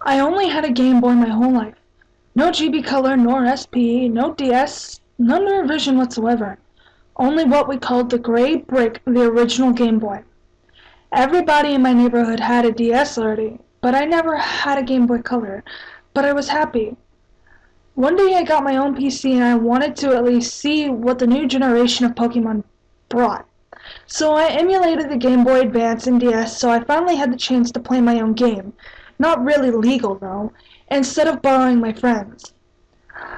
I only had a Game Boy my whole life. No GB Color nor SP, no DS, none revision whatsoever. Only what we called the gray brick, the original Game Boy. Everybody in my neighborhood had a DS already, but I never had a Game Boy Color. But I was happy. One day I got my own PC and I wanted to at least see what the new generation of Pokemon brought. So I emulated the Game Boy Advance and DS, so I finally had the chance to play my own game. Not really legal though, instead of borrowing my friends.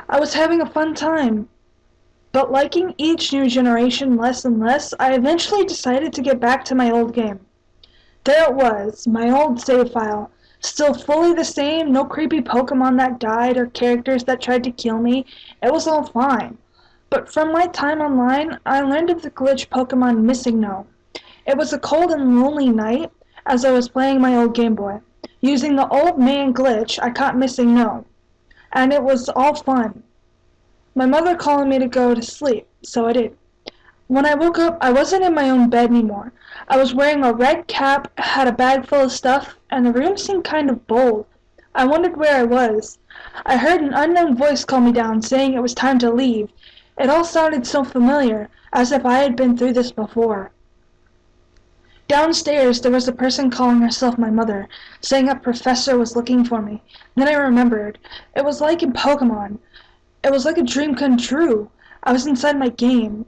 I was having a fun time, but liking each new generation less and less, I eventually decided to get back to my old game. There it was, my old save file, still fully the same, no creepy Pokemon that died or characters that tried to kill me. It was all fine. But from my time online, I learned of the glitch Pokemon Missing No. It was a cold and lonely night as I was playing my old Game Boy. Using the old man glitch, I caught Missing No, and it was all fun. My mother calling me to go to sleep, so I did. When I woke up, I wasn't in my own bed anymore. I was wearing a red cap, had a bag full of stuff, and the room seemed kind of bold. I wondered where I was. I heard an unknown voice call me down, saying it was time to leave. It all sounded so familiar, as if I had been through this before. Downstairs, there was a person calling herself my mother, saying a professor was looking for me. Then I remembered. It was like in Pokemon. It was like a dream come true. I was inside my game.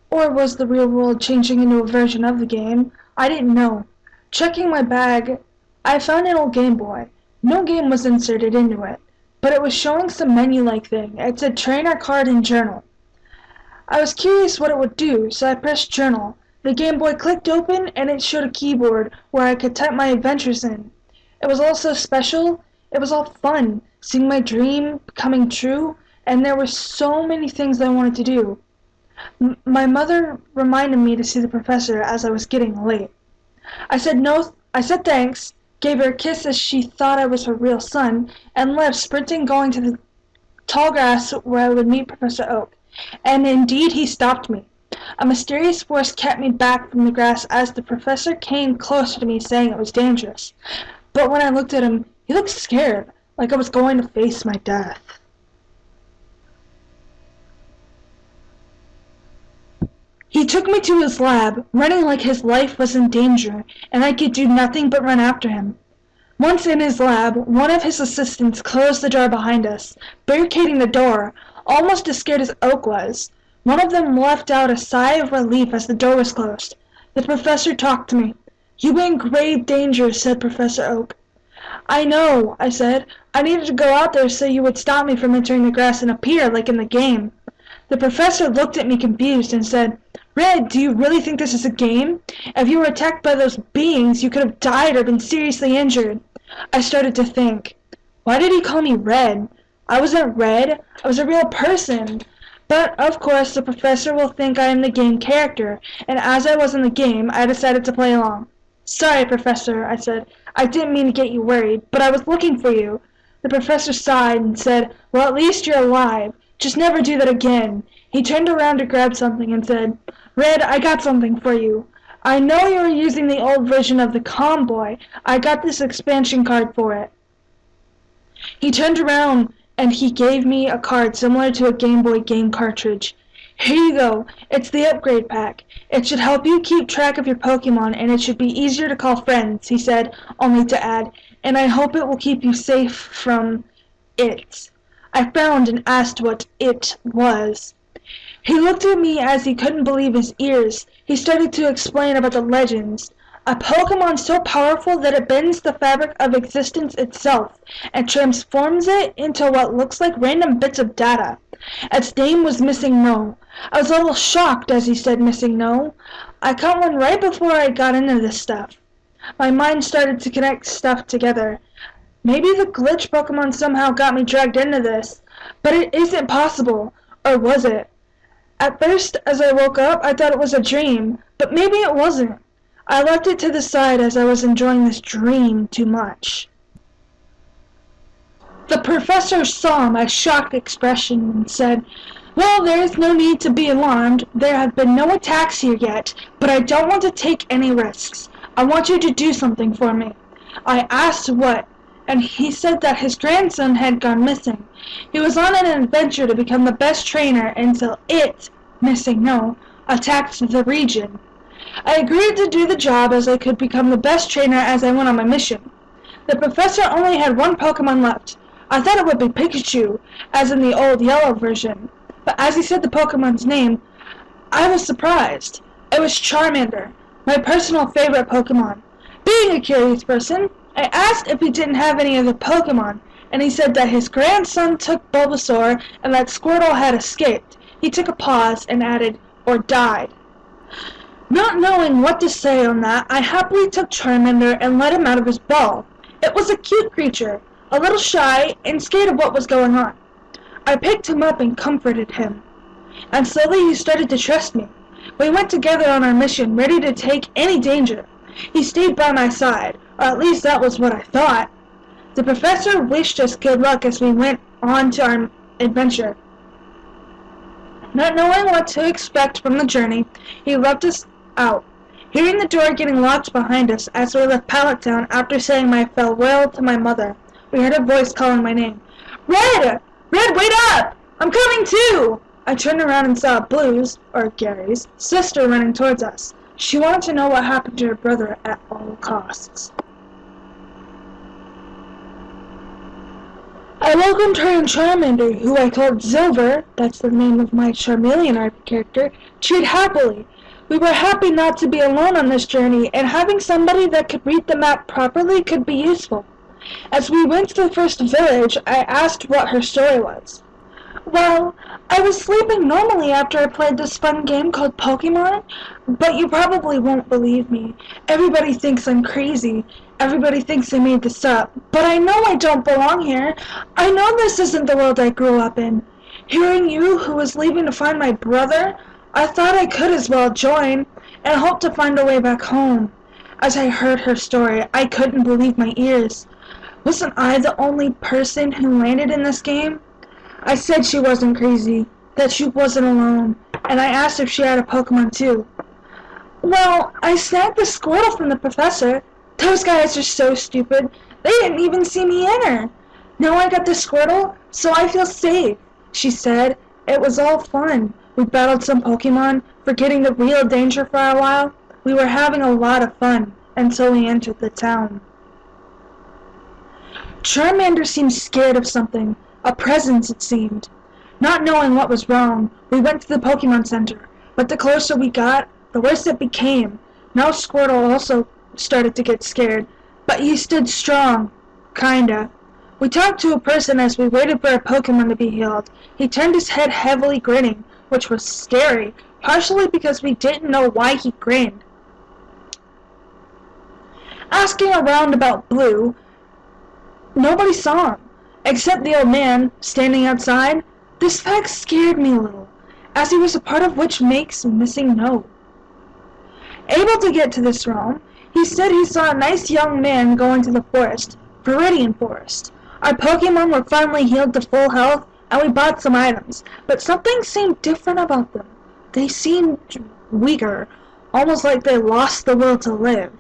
Or was the real world changing into a version of the game? I didn't know. Checking my bag, I found an old Game Boy. No game was inserted into it, but it was showing some menu-like thing. It said trainer card and journal. I was curious what it would do, so I pressed journal. The Game Boy clicked open and it showed a keyboard where I could type my adventures in. It was all so special. It was all fun, seeing my dream coming true, and there were so many things I wanted to do. My mother reminded me to see the professor as I was getting late. I said thanks, gave her a kiss as she thought I was her real son, and left sprinting going to the tall grass where I would meet Professor Oak. And indeed he stopped me. A mysterious force kept me back from the grass as the professor came closer to me saying it was dangerous. But when I looked at him, he looked scared, like I was going to face my death. He took me to his lab, running like his life was in danger, and I could do nothing but run after him. Once in his lab, one of his assistants closed the door behind us, barricading the door, almost as scared as Oak was. One of them let out a sigh of relief as the door was closed. The professor talked to me. "You were in grave danger," said Professor Oak. "I know," I said. "I needed to go out there so you would stop me from entering the grass and appear like in the game." The professor looked at me confused and said, "Red, do you really think this is a game? If you were attacked by those beings, you could have died or been seriously injured." I started to think. Why did he call me Red? I wasn't Red. I was a real person. But, of course, the professor will think I am the game character, and as I was in the game, I decided to play along. "Sorry, Professor," I said. "I didn't mean to get you worried, but I was looking for you." The professor sighed and said, "Well, at least you're alive. Just never do that again." He turned around to grab something and said, "Red, I got something for you. I know you were using the old version of the Comboy. I got this expansion card for it." He turned around and he gave me a card similar to a Game Boy game cartridge. "Here you go. It's the upgrade pack. It should help you keep track of your Pokemon, and it should be easier to call friends," he said, only to add, "and I hope it will keep you safe from it." I frowned and asked what it was. He looked at me as he couldn't believe his ears. He started to explain about the legends. "A Pokemon so powerful that it bends the fabric of existence itself and transforms it into what looks like random bits of data. Its name was Missing No." I was a little shocked as he said Missing No. I caught one right before I got into this stuff. My mind started to connect stuff together. Maybe the glitch Pokemon somehow got me dragged into this, but it isn't possible. Or was it? At first, as I woke up, I thought it was a dream, but maybe it wasn't. I left it to the side as I was enjoying this dream too much. The professor saw my shocked expression and said, "Well, there is no need to be alarmed. There have been no attacks here yet, but I don't want to take any risks. I want you to do something for me." I asked what, and he said that his grandson had gone missing. He was on an adventure to become the best trainer until attacked the region. I agreed to do the job as I could become the best trainer as I went on my mission. The professor only had one Pokemon left. I thought it would be Pikachu, as in the old yellow version, but as he said the Pokemon's name, I was surprised. It was Charmander, my personal favorite Pokemon. Being a curious person, I asked if he didn't have any other Pokemon, and he said that his grandson took Bulbasaur and that Squirtle had escaped. He took a pause and added, or died. Not knowing what to say on that, I happily took Charmander and let him out of his ball. It was a cute creature, a little shy and scared of what was going on. I picked him up and comforted him, and slowly he started to trust me. We went together on our mission, ready to take any danger. He stayed by my side, or at least that was what I thought. The professor wished us good luck as we went on to our adventure. Not knowing what to expect from the journey, he left us out. Hearing the door getting locked behind us as we left Pallet Town after saying my farewell to my mother, we heard a voice calling my name. Red! Red, wait up! I'm coming too! I turned around and saw Blue's, or Gary's, sister running towards us. She wanted to know what happened to her brother at all costs. I welcomed her and Charmander, who I called Silver, that's the name of my Charmeleon RP character, cheered happily. We were happy not to be alone on this journey, and having somebody that could read the map properly could be useful. As we went to the first village, I asked what her story was. Well, I was sleeping normally after I played this fun game called Pokemon, but you probably won't believe me. Everybody thinks I'm crazy. Everybody thinks I made this up. But I know I don't belong here. I know this isn't the world I grew up in. Hearing you, who was leaving to find my brother, I thought I could as well join, and hope to find a way back home. As I heard her story, I couldn't believe my ears. Wasn't I the only person who landed in this game? I said she wasn't crazy, that she wasn't alone, and I asked if she had a Pokemon too. Well, I snagged the Squirtle from the professor. Those guys are so stupid, they didn't even see me enter. Now I got the Squirtle, so I feel safe, she said. It was all fun. We battled some Pokemon, forgetting the real danger for a while. We were having a lot of fun until we entered the town. Charmander seemed scared of something. A presence, it seemed. Not knowing what was wrong, we went to the Pokemon Center, but the closer we got, the worse it became. Now Squirtle also started to get scared, but he stood strong. Kinda. We talked to a person as we waited for a Pokemon to be healed. He turned his head heavily grinning, which was scary, partially because we didn't know why he grinned. Asking around about Blue, nobody saw him. Except the old man, standing outside. This fact scared me a little, as he was a part of which makes missing know. Able to get to this realm, he said he saw a nice young man going to the forest, Viridian Forest. Our Pokemon were finally healed to full health, and we bought some items, but something seemed different about them. They seemed weaker, almost like they lost the will to live.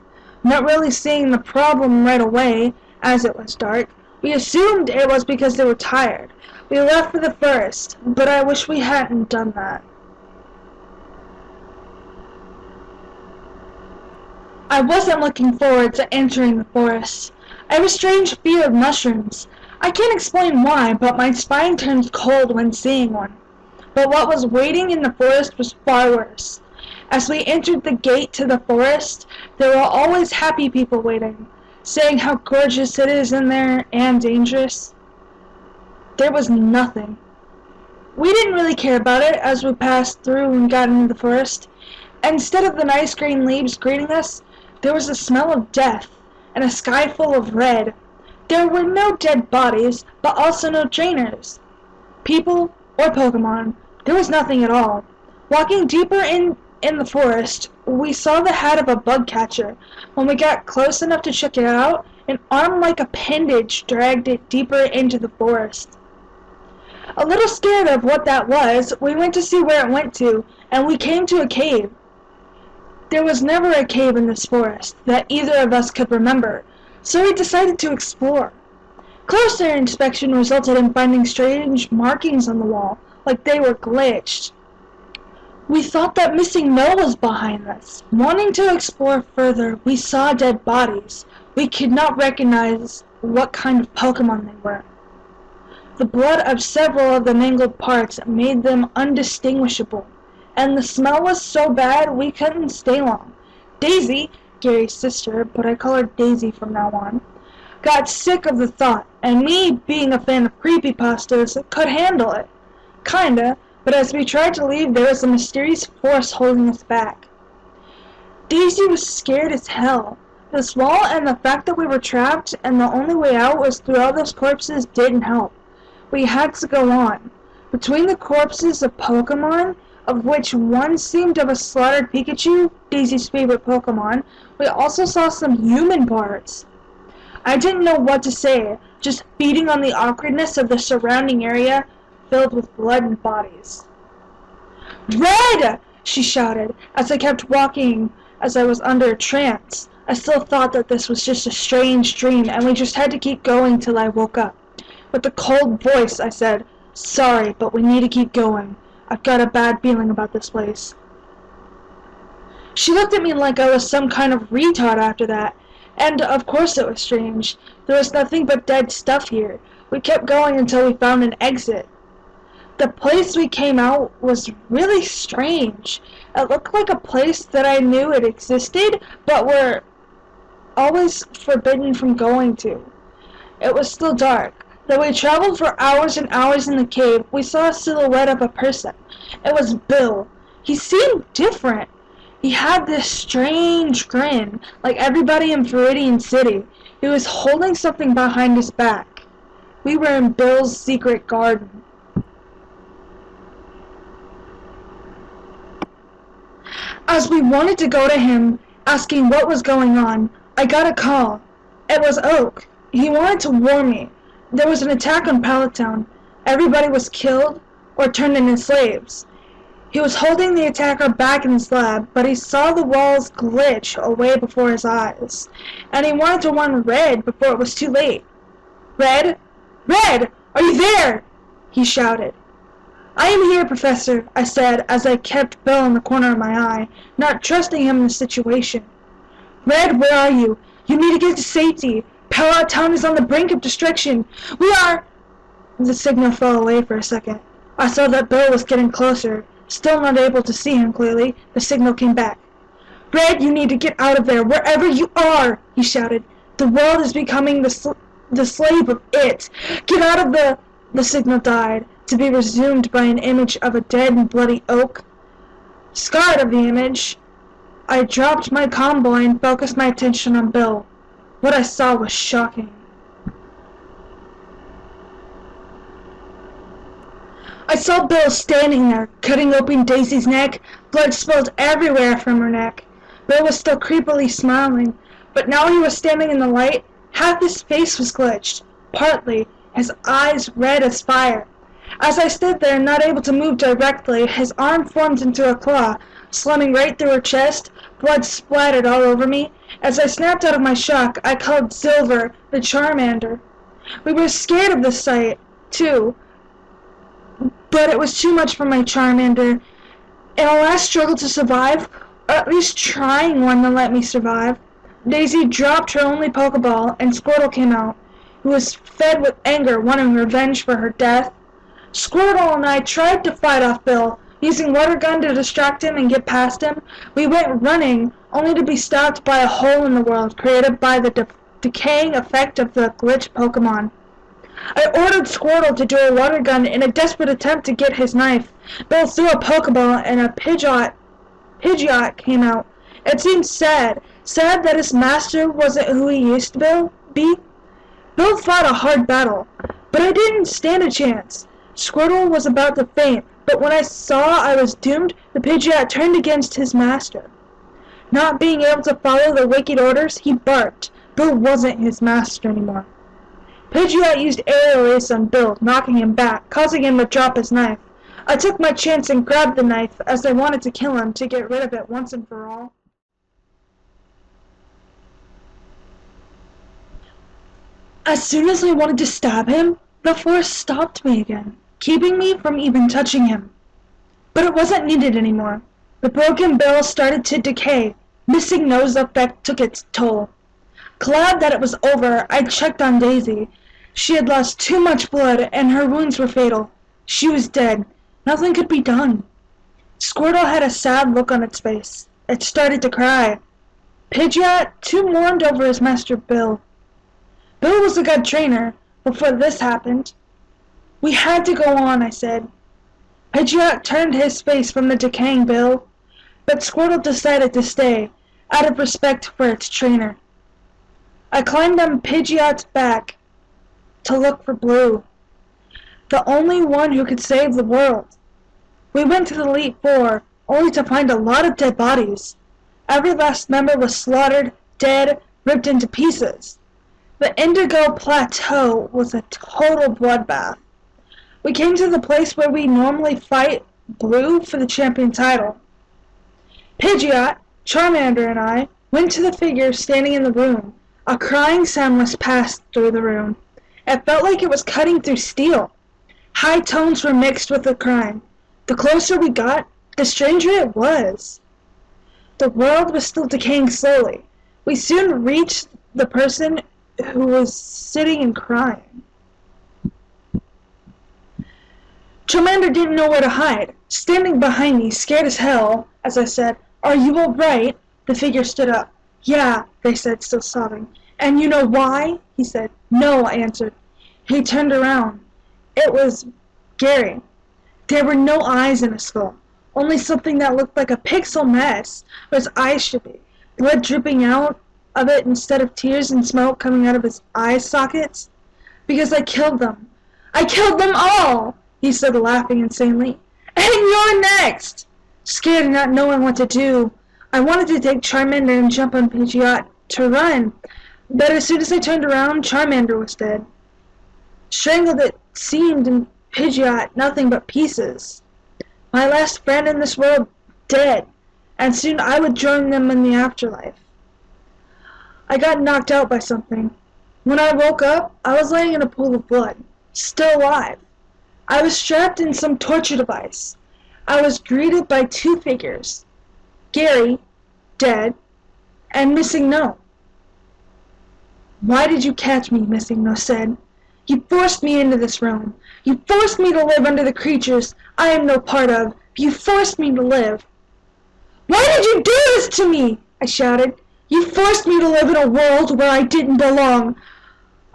Not really seeing the problem right away, as it was dark, we assumed it was because they were tired. We left for the forest, but I wish we hadn't done that. I wasn't looking forward to entering the forest. I have a strange fear of mushrooms. I can't explain why, but my spine turns cold when seeing one. But what was waiting in the forest was far worse. As we entered the gate to the forest, there were always happy people waiting, saying how gorgeous it is in there and dangerous. There was nothing. We didn't really care about it as we passed through and got into the forest. Instead of the nice green leaves greeting us, there was a smell of death and a sky full of red. There were no dead bodies, but also no trainers. People or Pokemon, there was nothing at all. Walking deeper in the forest, we saw the hat of a bug catcher. When we got close enough to check it out, an arm-like appendage dragged it deeper into the forest. A little scared of what that was, we went to see where it went to, and we came to a cave. There was never a cave in this forest that either of us could remember, so we decided to explore. Closer inspection resulted in finding strange markings on the wall, like they were glitched. We thought that missing Noah was behind us. Wanting to explore further, we saw dead bodies. We could not recognize what kind of Pokemon they were. The blood of several of the mangled parts made them undistinguishable, and the smell was so bad we couldn't stay long. Daisy, Gary's sister, but I call her Daisy from now on, got sick of the thought, and me, being a fan of creepypastas, could handle it. Kinda, but as we tried to leave, there was a mysterious force holding us back. Daisy was scared as hell. The smell and the fact that we were trapped and the only way out was through all those corpses didn't help. We had to go on. Between the corpses of Pokemon, of which one seemed of a slaughtered Pikachu, Daisy's favorite Pokemon, we also saw some human parts. I didn't know what to say, just feeding on the awkwardness of the surrounding area filled with blood and bodies. "Red!" she shouted, as I kept walking as I was under a trance. I still thought that this was just a strange dream and we just had to keep going till I woke up. With a cold voice I said, "Sorry, but we need to keep going. I've got a bad feeling about this place." She looked at me like I was some kind of retard after that. And of course it was strange. There was nothing but dead stuff here. We kept going until we found an exit. The place we came out was really strange. It looked like a place that I knew it existed, but were always forbidden from going to. It was still dark. Though we traveled for hours and hours in the cave, we saw a silhouette of a person. It was Bill. He seemed different. He had this strange grin, like everybody in Viridian City. He was holding something behind his back. We were in Bill's secret garden. As we wanted to go to him, asking what was going on, I got a call. It was Oak. He wanted to warn me. There was an attack on Pallet Town. Everybody was killed or turned into slaves. He was holding the attacker back in his lab, but he saw the walls glitch away before his eyes, and he wanted to warn Red before it was too late. "Red? Red! Are you there?" he shouted. "I am here, Professor," I said as I kept Bill in the corner of my eye, not trusting him in the situation. "Red, where are you? You need to get to safety. Pallet Town is on the brink of destruction. We are—" The signal fell away for a second. I saw that Bill was getting closer. Still not able to see him clearly, the signal came back. "Red, you need to get out of there, wherever you are!" he shouted. "The world is becoming the slave of it. Get out of the—" The signal died, to be resumed by an image of a dead and bloody Oak. Scarred of the image, I dropped my convoy and focused my attention on Bill. What I saw was shocking. I saw Bill standing there, cutting open Daisy's neck. Blood spilled everywhere from her neck. Bill was still creepily smiling, but now he was standing in the light. Half his face was glitched, partly, his eyes red as fire. As I stood there, not able to move directly, his arm formed into a claw, slamming right through her chest. Blood splattered all over me. As I snapped out of my shock, I called Silver, the Charmander. We were scared of the sight, too, but it was too much for my Charmander. In a last struggle to survive, or at least trying one to let me survive, Daisy dropped her only Pokeball, and Squirtle came out. He was fed with anger, wanting revenge for her death. Squirtle and I tried to fight off Bill, using Water Gun to distract him and get past him. We went running, only to be stopped by a hole in the world created by the decaying effect of the glitch Pokemon. I ordered Squirtle to do a Water Gun in a desperate attempt to get his knife. Bill threw a Pokeball and a Pidgeot came out. It seemed sad that his master wasn't who he used to be. Bill fought a hard battle, but I didn't stand a chance. Squirtle was about to faint, but when I saw I was doomed, the Pidgeot turned against his master. Not being able to follow the wicked orders, he barked. Bill wasn't his master anymore. Pidgeot used Aerial Ace on Bill, knocking him back, causing him to drop his knife. I took my chance and grabbed the knife, as I wanted to kill him to get rid of it once and for all. As soon as I wanted to stab him, the force stopped me again, keeping me from even touching him. But it wasn't needed anymore. The broken bill started to decay. Missing nose effect took its toll. Glad that it was over, I checked on Daisy. She had lost too much blood, and her wounds were fatal. She was dead. Nothing could be done. Squirtle had a sad look on its face. It started to cry. Pidgeot too mourned over his master Bill. Bill was a good trainer before this happened. We had to go on, I said. Pidgeot turned his face from the decaying Bill, but Squirtle decided to stay, out of respect for its trainer. I climbed on Pidgeot's back to look for Blue, the only one who could save the world. We went to the Elite Four, only to find a lot of dead bodies. Every last member was slaughtered, dead, ripped into pieces. The Indigo Plateau was a total bloodbath. We came to the place where we normally fight Blue for the champion title. Pidgeot, Charmander, and I went to the figure standing in the room. A crying sound was passed through the room. It felt like it was cutting through steel. High tones were mixed with the crying. The closer we got, the stranger it was. The world was still decaying slowly. We soon reached the person who was sitting and crying. Charmander didn't know where to hide. Standing behind me, scared as hell, as I said, "Are you all right?" The figure stood up. "Yeah," they said, still sobbing. "And you know why?" he said. "No," I answered. He turned around. It was Gary. There were no eyes in his skull, only something that looked like a pixel mess where his eyes should be, blood dripping out of it instead of tears and smoke coming out of his eye sockets. "Because I killed them. I killed them all!" he said, laughing insanely. "And you're next!" Scared and not knowing what to do, I wanted to take Charmander and jump on Pidgeot to run, but as soon as I turned around, Charmander was dead. Strangled it seemed, and Pidgeot nothing but pieces. My last friend in this world dead, and soon I would join them in the afterlife. I got knocked out by something. When I woke up, I was laying in a pool of blood, still alive. I was strapped in some torture device. I was greeted by two figures, Gary, dead, and Missing No. "Why did you catch me?" Missing No said. "You forced me into this realm. You forced me to live under the creatures I am no part of. You forced me to live." "Why did you do this to me?" I shouted. "You forced me to live in a world where I didn't belong.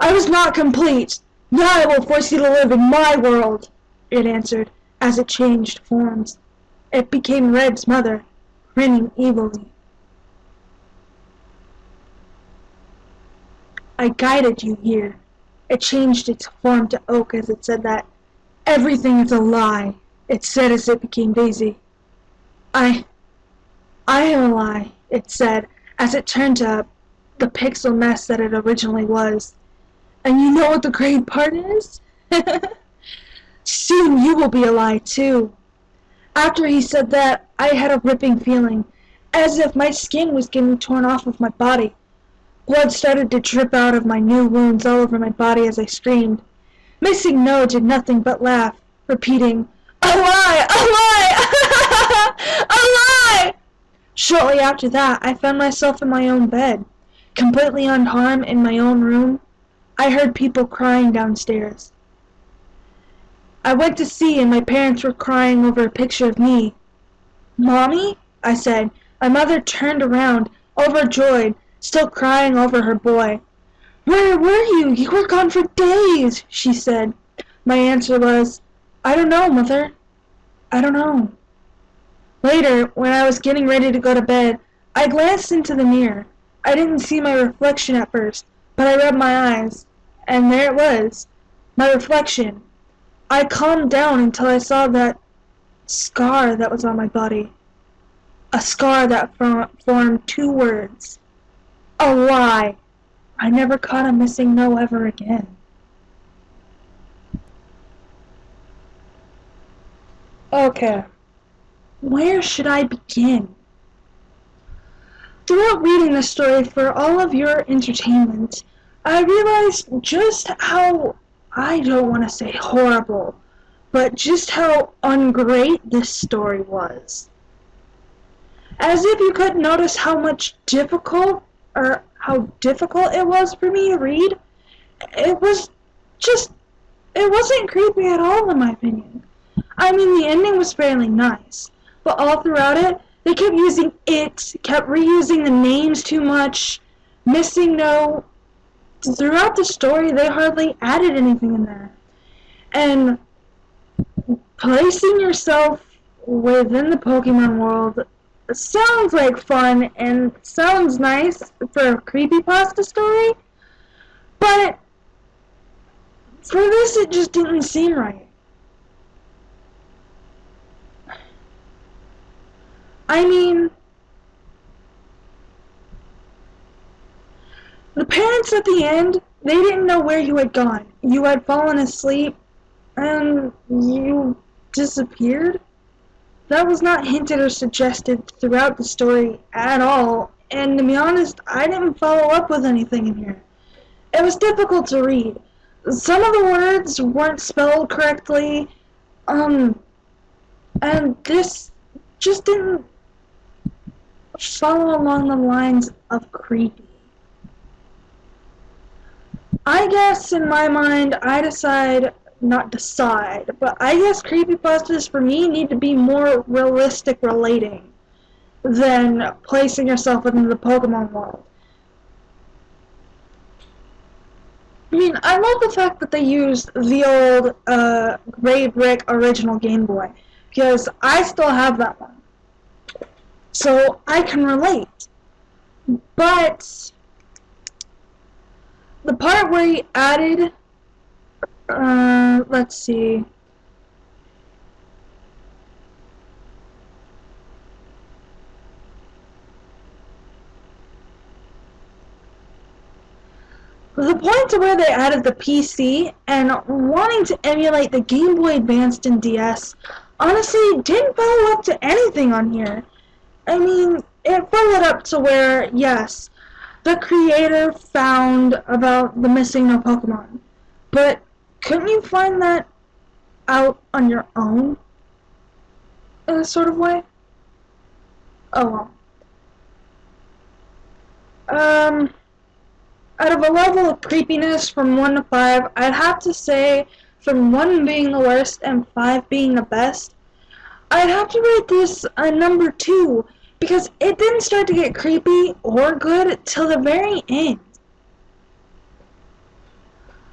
I was not complete. Now I will force you to live in my world," it answered, as it changed forms. It became Red's mother, grinning evilly. "I guided you here." It changed its form to oak as it said that. "Everything is a lie," it said as it became Daisy. I am a lie," it said, as it turned to the pixel mess that it originally was. "And you know what the great part is? Soon you will be a lie too." After he said that, I had a ripping feeling, as if my skin was getting torn off of my body. Blood started to drip out of my new wounds all over my body as I screamed. Missing No did nothing but laugh, repeating, "A lie! A lie! A lie!" Shortly after that, I found myself in my own bed, completely unharmed in my own room. I heard people crying downstairs. I went to see, and my parents were crying over a picture of me. "Mommy?" I said. My mother turned around, overjoyed, still crying over her boy. "Where were you? You were gone for days," she said. My answer was, "I don't know, Mother. I don't know." Later, when I was getting ready to go to bed, I glanced into the mirror. I didn't see my reflection at first, but I rubbed my eyes, and there it was, my reflection. I calmed down until I saw that scar that was on my body. A scar that formed two words. A lie. I never caught a Missing No ever again. Okay, where should I begin? Throughout reading this story for all of your entertainment, I realized just how, I don't want to say horrible, but just how ungreat this story was. As if you could notice how difficult it was for me to read, it was just, it wasn't creepy at all in my opinion. I mean, the ending was fairly nice, but all throughout it, they kept using it, kept reusing the names too much, throughout the story, they hardly added anything in there. And placing yourself within the Pokemon world sounds like fun and sounds nice for a creepypasta story, but for this it just didn't seem right. I mean, the parents at the end, they didn't know where you had gone. You had fallen asleep and you disappeared. That was not hinted or suggested throughout the story at all, and to be honest, I didn't follow up with anything in here. It was difficult to read. Some of the words weren't spelled correctly, and this just didn't follow along the lines of creepy. I guess in my mind, I guess creepypastas for me need to be more realistic relating than placing yourself within the Pokemon world. I mean, I love the fact that they used the old Gray Brick original Game Boy, because I still have that one. So I can relate. But the part where he added, let's see. The point to where they added the PC and wanting to emulate the Game Boy Advance and DS honestly didn't follow up to anything on here. I mean, it followed up to where, yes, the creator found about the missing no Pokemon, but couldn't you find that out on your own in a sort of way? Oh well. Out of a level of creepiness from 1 to 5, I'd have to say from 1 being the worst and 5 being the best, I'd have to rate this a number 2, because it didn't start to get creepy or good till the very end.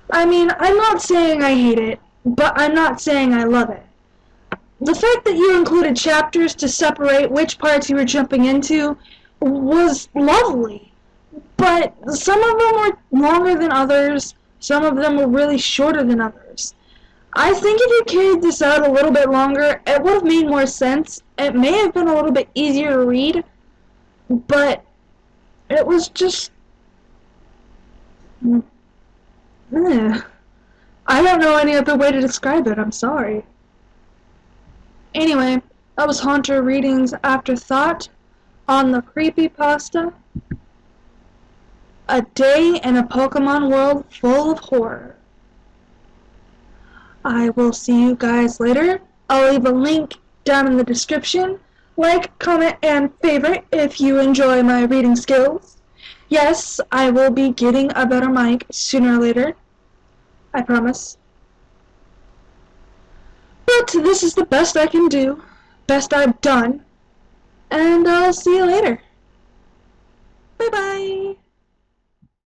I mean, I'm not saying I hate it, but I'm not saying I love it. The fact that you included chapters to separate which parts you were jumping into was lovely. But some of them were longer than others, some of them were really shorter than others. I think if you carried this out a little bit longer, it would have made more sense. It may have been a little bit easier to read, but it was just... I don't know any other way to describe it, I'm sorry. Anyway, that was Haunter Readings Afterthought on the creepypasta. A day in a Pokemon world full of horror. I will see you guys later. I'll leave a link down in the description. Like, comment, and favorite if you enjoy my reading skills. Yes, I will be getting a better mic sooner or later. I promise. But this is the best I can do. Best I've done. And I'll see you later. Bye-bye.